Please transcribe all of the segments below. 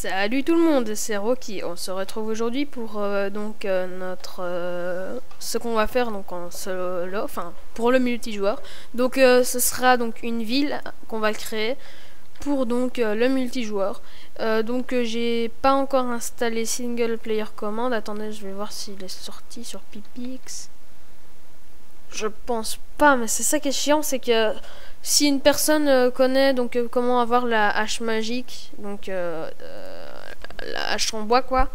Salut tout le monde, c'est Rocky. On se retrouve aujourd'hui pour ce qu'on va faire donc en solo, enfin pour le multijoueur. Donc ce sera donc une ville qu'on va créer pour le multijoueur. J'ai pas encore installé Single Player Command. Attendez, je vais voir s'il est sorti sur Pipix. Je pense pas, mais c'est ça qui est chiant, c'est que si une personne connaît comment avoir la hache magique, la hache en bois quoi,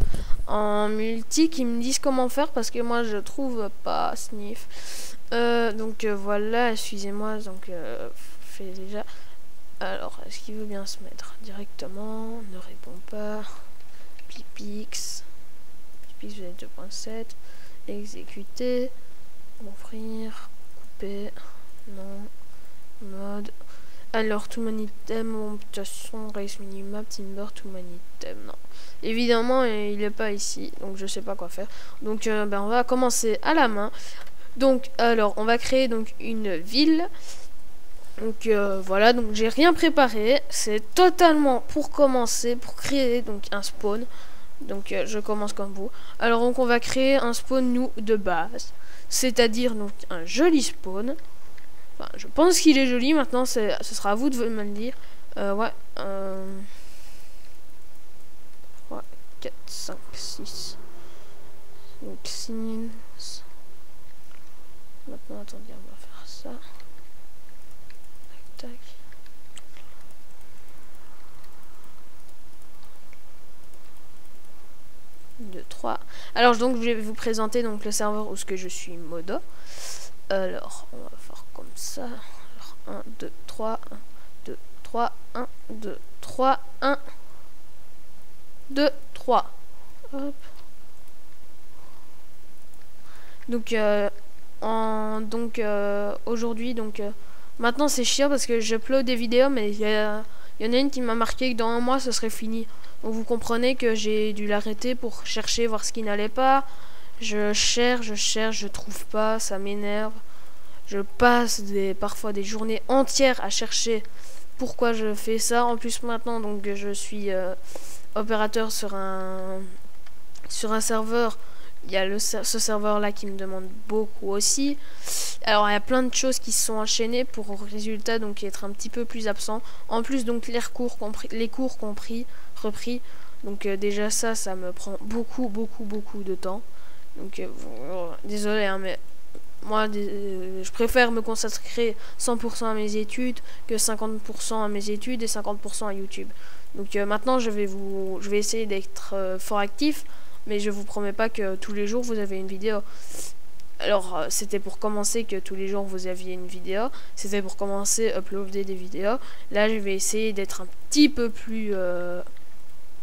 en multi, qu'ils me disent comment faire parce que moi je trouve pas sniff. Voilà, excusez-moi, fait déjà. Alors, est-ce qu'il veut bien se mettre directement? Ne répond pas. Pipix. Pipix, vous êtes 2.7. Exécuter. Ouvrir. Couper. Non. Mode. Alors, tout mon item, optation, race minimap, timber, tout mon item. Non. Évidemment, il est pas ici. Donc, je sais pas quoi faire. Donc, on va commencer à la main. Donc, alors, on va créer une ville. Voilà, donc j'ai rien préparé, c'est totalement pour commencer, pour créer un spawn. Je commence comme vous. Alors on va créer un spawn nous de base, c'est-à-dire un joli spawn. Enfin, je pense qu'il est joli. Maintenant ce sera à vous de me le dire. Ouais, 3, 4, 5, 6. Donc 6. Maintenant attendez, on va faire ça. Tac. 2, 3. Alors je vais vous présenter le serveur où je suis modo. Alors on va faire comme ça. Alors, 1, 2, 3, 1, 2, 3, 1, 2, 3, 1, 2, 3. Hop. Aujourd'hui maintenant c'est chiant parce que j'upload des vidéos, mais il y en a une qui m'a marqué que dans un mois ce serait fini. Donc vous comprenez que j'ai dû l'arrêter pour chercher, voir ce qui n'allait pas. Je cherche, je trouve pas, ça m'énerve. Je passe parfois des journées entières à chercher pourquoi je fais ça. En plus maintenant je suis opérateur sur un serveur. Il y a ce serveur là qui me demande beaucoup aussi. Alors il y a plein de choses qui se sont enchaînées pour au résultat être un petit peu plus absent. En plus les cours compris, repris. Déjà ça me prend beaucoup de temps. Désolé hein, mais moi je préfère me consacrer 100% à mes études que 50% à mes études et 50% à YouTube. Maintenant je vais essayer d'être fort actif. Mais je vous promets pas que tous les jours vous avez une vidéo. Alors c'était pour commencer que tous les jours vous aviez une vidéo. C'était pour commencer uploader des vidéos. Là je vais essayer d'être un petit peu plus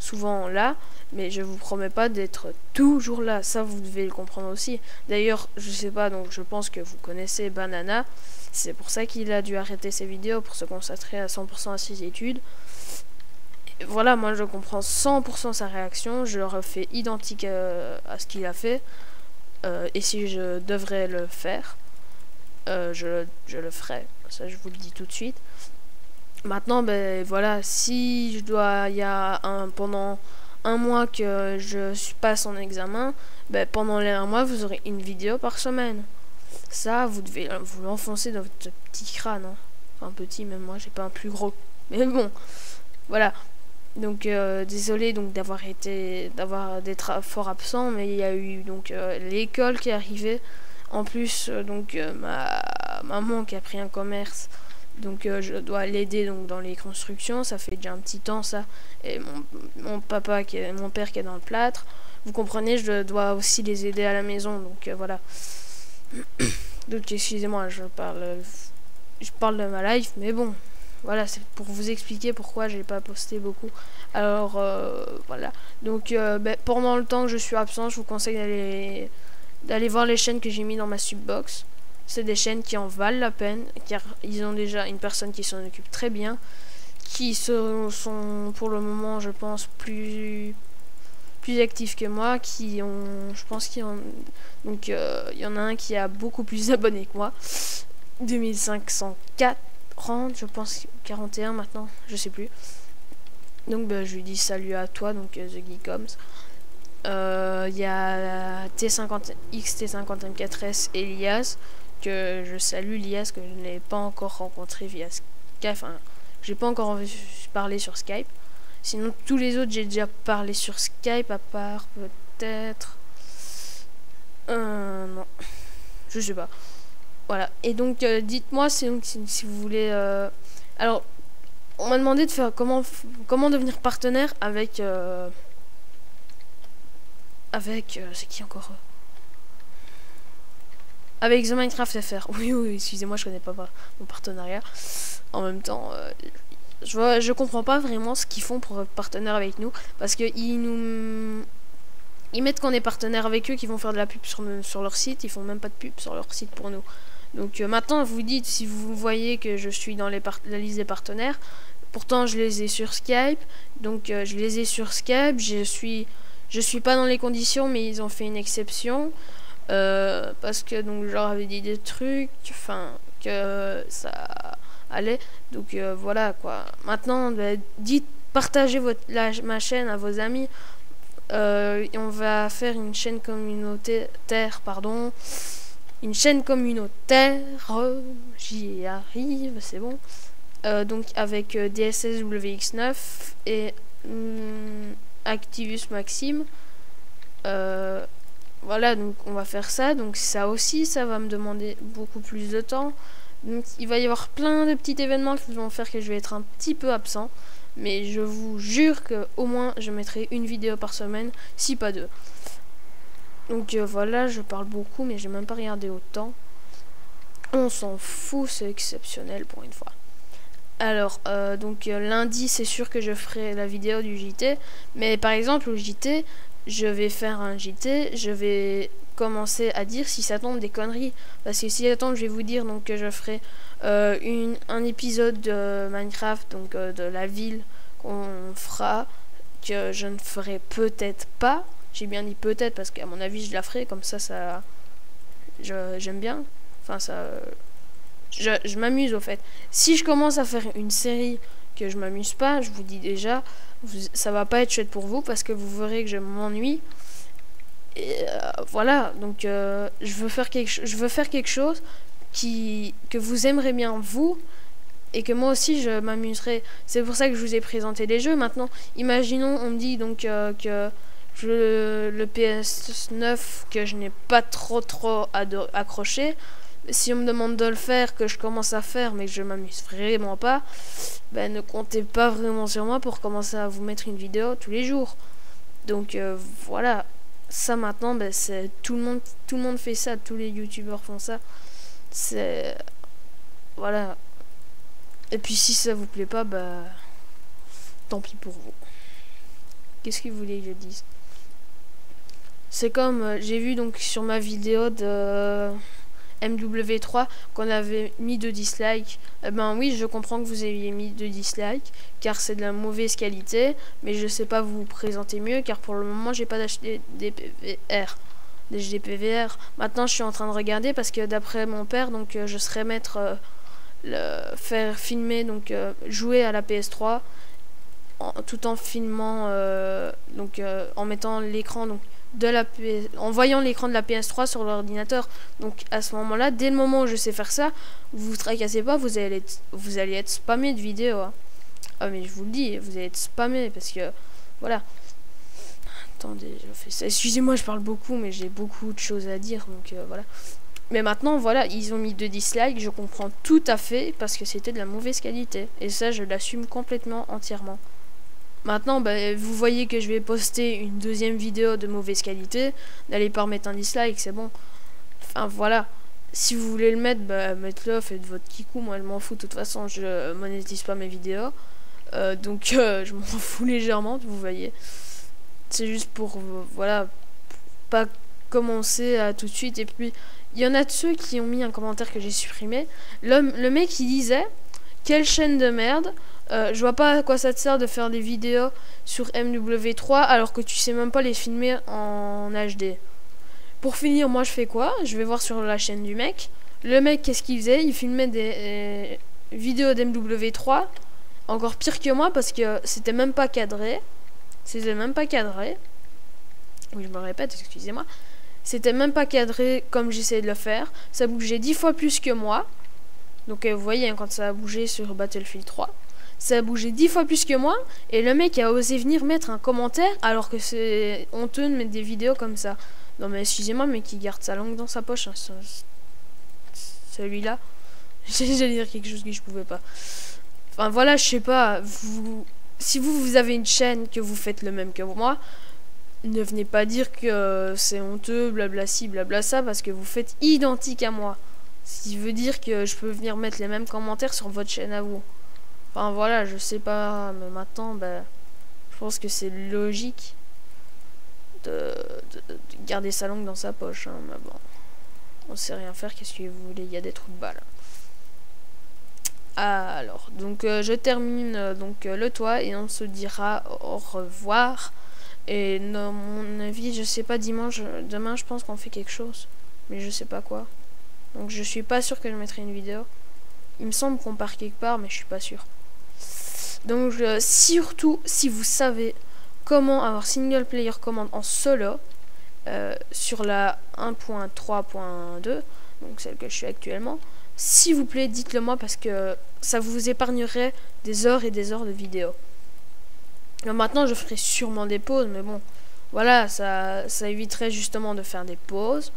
souvent là. Mais je vous promets pas d'être toujours là. Ça vous devez le comprendre aussi. D'ailleurs je sais pas, je pense que vous connaissez Banana. C'est pour ça qu'il a dû arrêter ses vidéos pour se consacrer à 100% à ses études. Voilà, moi je comprends 100% sa réaction, je le refais identique à ce qu'il a fait, et si je devrais le faire, je le ferai, ça je vous le dis tout de suite. Maintenant, voilà, si il y a pendant un mois que je passe en examen, pendant les 1 mois vous aurez une vidéo par semaine. Ça, vous devez vous l'enfoncer dans votre petit crâne, hein. Enfin petit, même moi j'ai pas un plus gros, mais bon, voilà. Désolé d'être fort absent, mais il y a eu l'école qui est arrivée. En plus ma maman qui a pris un commerce, je dois l'aider dans les constructions. Ça fait déjà un petit temps ça. Et mon père qui est dans le plâtre. Vous comprenez, je dois aussi les aider à la maison. Voilà. Excusez-moi, je parle de ma life, mais bon. Voilà, c'est pour vous expliquer pourquoi j'ai pas posté beaucoup. Alors voilà. Pendant le temps que je suis absent, je vous conseille d'aller voir les chaînes que j'ai mis dans ma subbox. C'est des chaînes qui en valent la peine, car ils ont déjà une personne qui s'en occupe très bien, qui sont pour le moment, je pense, plus actifs que moi, je pense qu'il y en a un qui a beaucoup plus d'abonnés que moi, 2504. Je pense 41 maintenant, je sais plus. Donc bah, je lui dis salut à toi, donc The Geekoms. Il y a T50X, T50M4S et Lias, que je salue. Lias, que je n'ai pas encore rencontré via Skype, enfin j'ai pas encore parlé sur Skype. Sinon tous les autres j'ai déjà parlé sur Skype, à part peut-être non, je sais pas. Voilà, et donc dites-moi si vous voulez alors on m'a demandé de faire comment devenir partenaire avec c'est qui encore avec The Minecraft FR. Oui, excusez-moi, je connais pas mon partenariat. En même temps, je comprends pas vraiment ce qu'ils font pour être partenaire avec nous, parce que ils mettent qu'on est partenaire avec eux, qu'ils vont faire de la pub sur leur site. Ils font même pas de pub sur leur site pour nous. Donc maintenant, vous dites si vous voyez que je suis dans la liste des partenaires. Pourtant, je les ai sur Skype. Donc je les ai sur Skype. Je suis pas dans les conditions, mais ils ont fait une exception. Parce que donc je leur avais dit des trucs, enfin que ça allait. Donc voilà quoi. Maintenant, bah, partagez ma chaîne à vos amis. Et on va faire une chaîne communautaire, pardon. Une chaîne communautaire. J'y arrive, c'est bon. Donc avec DSSWX9 et Activus Maxime. Voilà, donc on va faire ça. Donc ça aussi, ça va me demander beaucoup plus de temps. Donc il va y avoir plein de petits événements qui vont faire que je vais être un petit peu absent. Mais je vous jure que au moins je mettrai une vidéo par semaine, si pas deux. Donc voilà, je parle beaucoup, mais j'ai même pas regardé autant. On s'en fout, c'est exceptionnel pour une fois. Alors, donc lundi, c'est sûr que je ferai la vidéo du JT. Mais par exemple, au JT, je vais faire un JT, je vais commencer à dire si ça tombe des conneries. Parce que si ça tombe, je vais vous dire donc que je ferai un épisode de Minecraft, donc de la ville qu'on fera, que je ne ferai peut-être pas. J'ai bien dit peut-être parce qu'à mon avis, je la ferai. Comme ça j'aime bien. Enfin, ça... Je m'amuse au fait. Si je commence à faire une série que je m'amuse pas, je vous dis déjà, ça va pas être chouette pour vous parce que vous verrez que je m'ennuie. Et voilà, donc je veux faire quelque chose que vous aimerez bien vous et que moi aussi je m'amuserai. C'est pour ça que je vous ai présenté les jeux. Maintenant, imaginons, on me dit donc que le PS9 que je n'ai pas trop accroché. Si on me demande de le faire, que je commence à faire, mais que je m'amuse vraiment pas, ben ne comptez pas vraiment sur moi pour commencer à vous mettre une vidéo tous les jours. Donc voilà, ça maintenant, ben, c'est tout le monde fait ça, tous les youtubeurs font ça. C'est voilà. Et puis si ça vous plaît pas, bah tant pis pour vous. Qu'est-ce que vous voulez que je dise? C'est comme j'ai vu donc sur ma vidéo de MW3 qu'on avait mis de dislikes. Eh ben oui, je comprends que vous ayez mis de dislikes car c'est de la mauvaise qualité, mais je sais pas vous présenter mieux car pour le moment j'ai pas d'acheter des PVR. Des PVR. Maintenant je suis en train de regarder parce que d'après mon père, donc je serais mettre faire filmer, donc jouer à la PS3 tout en filmant donc en mettant l'écran donc en voyant l'écran de la PS3 sur l'ordinateur. Donc à ce moment là, dès le moment où je sais faire ça, vous tracassez pas, vous allez être spammé de vidéos hein. Ah mais je vous le dis, vous allez être spammé parce que voilà. Attendez, je fais ça. Excusez-moi, je parle beaucoup, mais j'ai beaucoup de choses à dire, donc voilà. Mais maintenant, voilà, ils ont mis 2 dislikes, je comprends tout à fait, parce que c'était de la mauvaise qualité. Et ça, je l'assume complètement, entièrement. Maintenant, bah, vous voyez que je vais poster une deuxième vidéo de mauvaise qualité. N'allez pas remettre un dislike, c'est bon. Enfin, voilà. Si vous voulez le mettre, bah, mettez-le, faites votre kikou. Moi, je m'en fous. De toute façon, je monétise pas mes vidéos. Donc, je m'en fous légèrement, vous voyez. C'est juste pour, voilà, pas commencer à tout de suite. Et puis, il y en a de ceux qui ont mis un commentaire que j'ai supprimé. Le mec, il disait, quelle chaîne de merde. Je vois pas à quoi ça te sert de faire des vidéos sur MW3 alors que tu sais même pas les filmer en HD. Pour finir, moi je fais quoi? Je vais voir sur la chaîne du mec. Le mec, qu'est-ce qu'il faisait? Il filmait des vidéos d'MW3 encore pire que moi parce que c'était même pas cadré. C'était même pas cadré. Oui, je me répète, excusez-moi. C'était même pas cadré comme j'essayais de le faire. Ça bougeait 10 fois plus que moi. Donc vous voyez, hein, quand ça a bougé sur Battlefield 3, ça a bougé 10 fois plus que moi. Et le mec a osé venir mettre un commentaire alors que c'est honteux de mettre des vidéos comme ça. Non mais excusez-moi, mais qui garde sa langue dans sa poche, hein, celui-là. J'allais dire quelque chose que je pouvais pas. Enfin voilà, je sais pas. Si vous avez une chaîne que vous faites le même que moi, ne venez pas dire que c'est honteux, blabla ci, blabla ça, parce que vous faites identique à moi. Ce qui veut dire que je peux venir mettre les mêmes commentaires sur votre chaîne à vous. Enfin voilà, je sais pas, mais maintenant, ben, je pense que c'est logique de garder sa langue dans sa poche. Hein, mais bon, on sait rien faire, qu'est-ce que vous voulez, il y a des trous de balles. Alors, donc je termine donc le toit et on se dira au revoir. Et dans mon avis, je sais pas, demain je pense qu'on fait quelque chose, mais je sais pas quoi. Donc je suis pas sûr que je mettrai une vidéo. Il me semble qu'on part quelque part, mais je suis pas sûr. Donc surtout, si vous savez comment avoir single player command en solo sur la 1.3.2, donc celle que je suis actuellement, s'il vous plaît, dites-le moi parce que ça vous épargnerait des heures et des heures de vidéos. Alors maintenant, je ferai sûrement des pauses, mais bon, voilà, ça éviterait justement de faire des pauses.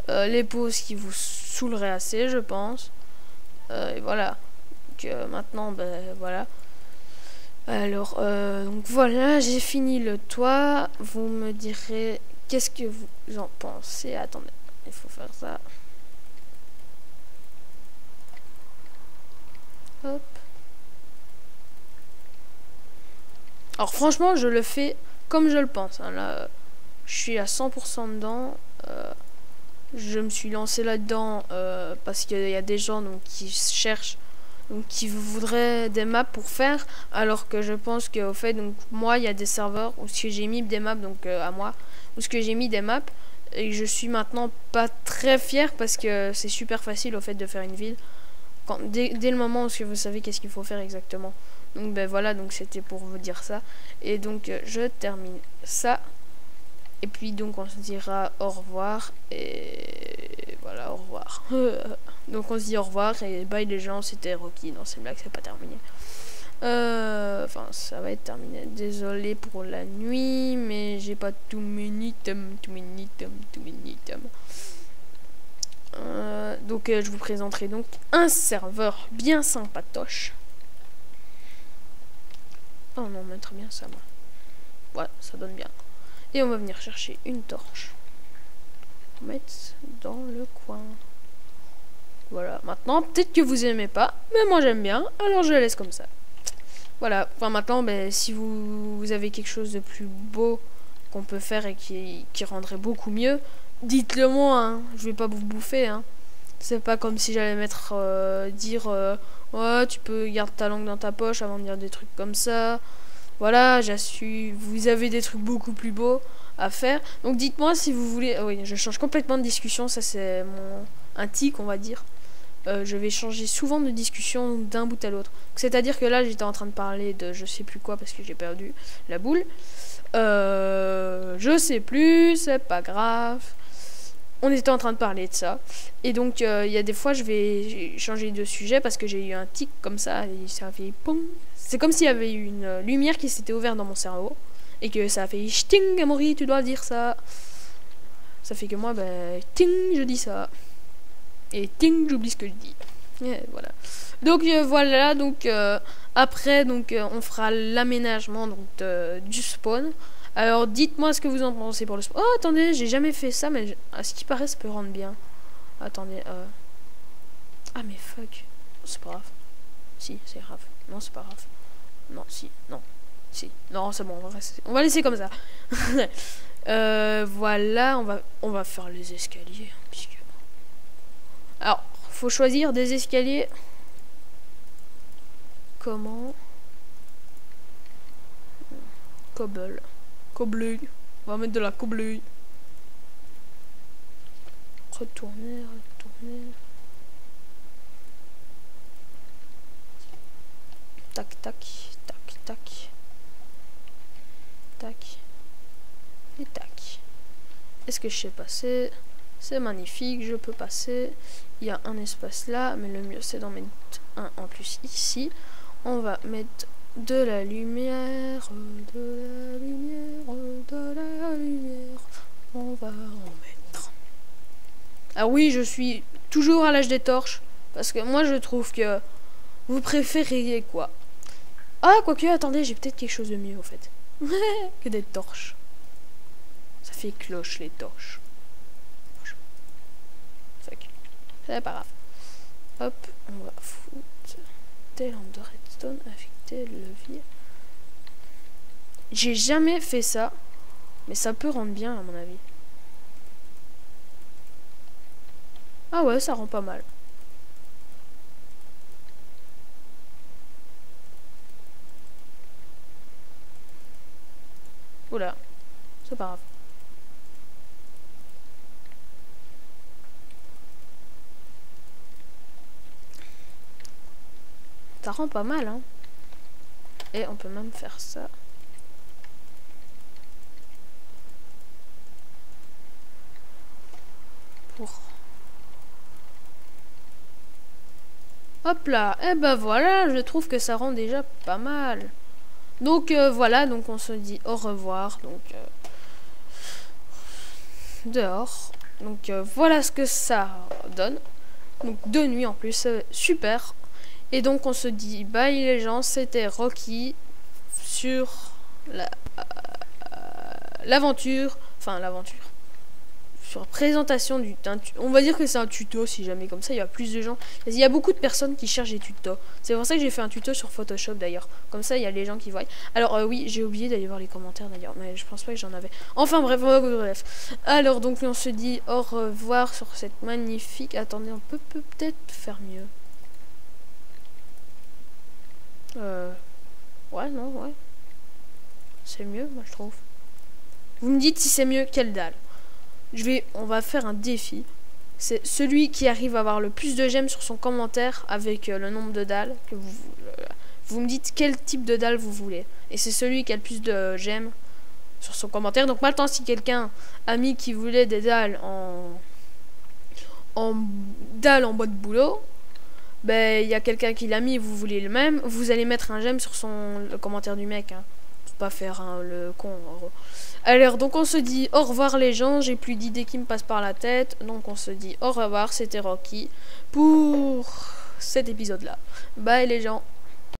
Les pauses qui vous saouleraient assez, je pense. Et voilà. Donc maintenant, ben voilà. Alors, donc voilà, j'ai fini le toit. Vous me direz qu'est-ce que vous en pensez. Attendez, il faut faire ça. Hop. Alors franchement, je le fais comme je le pense. Hein. Là, je suis à 100% dedans. Je me suis lancé là-dedans parce qu'il y a des gens donc, qui cherchent, donc qui voudraient des maps pour faire, alors que je pense qu'au fait, donc moi, il y a des serveurs où ce que j'ai mis des maps, donc à moi, où ce que j'ai mis des maps, et je suis maintenant pas très fier parce que c'est super facile au fait de faire une ville. Dès le moment où vous savez qu'est-ce qu'il faut faire exactement. Donc ben voilà, donc c'était pour vous dire ça. Et donc je termine ça. Et puis donc on se dira au revoir. Et voilà, au revoir. Donc on se dit au revoir et bye les gens, c'était Rocky. Non, c'est une blague, c'est pas terminé. Enfin, ça va être terminé. Désolé pour la nuit, mais j'ai pas tout many tomes. Donc je vous présenterai donc un serveur bien sympatoche. Oh non, mais très bien ça, moi. Ouais, ça donne bien. Et on va venir chercher une torche. Mettre dans le coin. Voilà, maintenant, peut-être que vous aimez pas, mais moi j'aime bien, alors je la laisse comme ça. Voilà, enfin maintenant, ben, si vous avez quelque chose de plus beau qu'on peut faire et qui rendrait beaucoup mieux, dites-le moi, hein. Je vais pas vous bouffer, hein. C'est pas comme si j'allais mettre, dire, ouais, tu peux garder ta langue dans ta poche avant de dire des trucs comme ça. Voilà, j'assume, vous avez des trucs beaucoup plus beaux à faire. Donc dites-moi si vous voulez, oui, je change complètement de discussion, ça c'est un tic, on va dire. Je vais changer souvent de discussion d'un bout à l'autre. C'est-à-dire que là, j'étais en train de parler de je sais plus quoi parce que j'ai perdu la boule. Je sais plus, c'est pas grave. On était en train de parler de ça. Et donc, il y a des fois, je vais changer de sujet parce que j'ai eu un tic comme ça. Et ça a fait pong. C'est comme s'il y avait eu une lumière qui s'était ouverte dans mon cerveau. Et que ça a fait ch'ting, Amaury, tu dois dire ça. Ça fait que moi, ben, ting, je dis ça. Et ting, j'oublie ce que je dis. Et voilà. Donc voilà, donc après, donc on fera l'aménagement donc du spawn. Alors dites-moi ce que vous en pensez pour le spawn. Oh attendez, j'ai jamais fait ça, mais à ce qui paraît, ça peut rendre bien. Attendez. Ah mais fuck, c'est pas grave. Si, c'est grave. Non, c'est pas grave. Non, si, non, si, non, c'est bon. On va laisser comme ça. Voilà, on va faire les escaliers, puisque. Alors, faut choisir des escaliers. Comment? Cobble. Cobble. On va mettre de la cobble. Retourner. Tac, tac, tac, tac. Tac. Et tac. Est-ce que je sais passer? C'est magnifique, je peux passer. Il y a un espace là, mais le mieux c'est d'en mettre un en plus ici. On va mettre de la lumière, de la lumière, de la lumière. On va en mettre. Ah oui, je suis toujours à l'âge des torches. Parce que moi je trouve que vous préféreriez quoi? Ah, quoique, attendez, j'ai peut-être quelque chose de mieux au fait. Que des torches. Ça fait cloche les torches. C'est pas grave. Hop, on va foutre des lampes de redstone avec des leviers. J'ai jamais fait ça, mais ça peut rendre bien à mon avis. Ah ouais, ça rend pas mal. Oula, c'est pas grave. Ça rend pas mal, hein. Et on peut même faire ça. Pour... Hop là. Et ben voilà, je trouve que ça rend déjà pas mal. Donc voilà, donc on se dit au revoir. Donc dehors. Donc voilà ce que ça donne. Donc de nuit en plus, super. Et donc on se dit bye les gens, c'était Rocky sur l'aventure, enfin l'aventure, sur présentation on va dire que c'est un tuto si jamais comme ça il y a plus de gens. Il y a beaucoup de personnes qui cherchent des tutos. C'est pour ça que j'ai fait un tuto sur Photoshop d'ailleurs. Comme ça il y a les gens qui voient. Alors oui, j'ai oublié d'aller voir les commentaires d'ailleurs, mais je pense pas que j'en avais. Enfin bref. Alors donc on se dit au revoir sur cette magnifique. Attendez, on peut peut-être faire mieux. Ouais, non, ouais. C'est mieux, moi je trouve. Vous me dites si c'est mieux, quelle dalle. On va faire un défi. C'est celui qui arrive à avoir le plus de j'aime sur son commentaire avec le nombre de dalles que vous me dites quel type de dalle vous voulez. Et c'est celui qui a le plus de j'aime sur son commentaire. Donc maintenant, si quelqu'un a mis qui voulait des dalles en dalles en bois de boulot, ben il y a quelqu'un qui l'a mis, vous voulez le même, vous allez mettre un j'aime sur le commentaire du mec, hein, pour pas faire le con en gros. Alors donc on se dit au revoir les gens, j'ai plus d'idées qui me passent par la tête, donc on se dit au revoir, c'était Rocky pour cet épisode là. Bye les gens.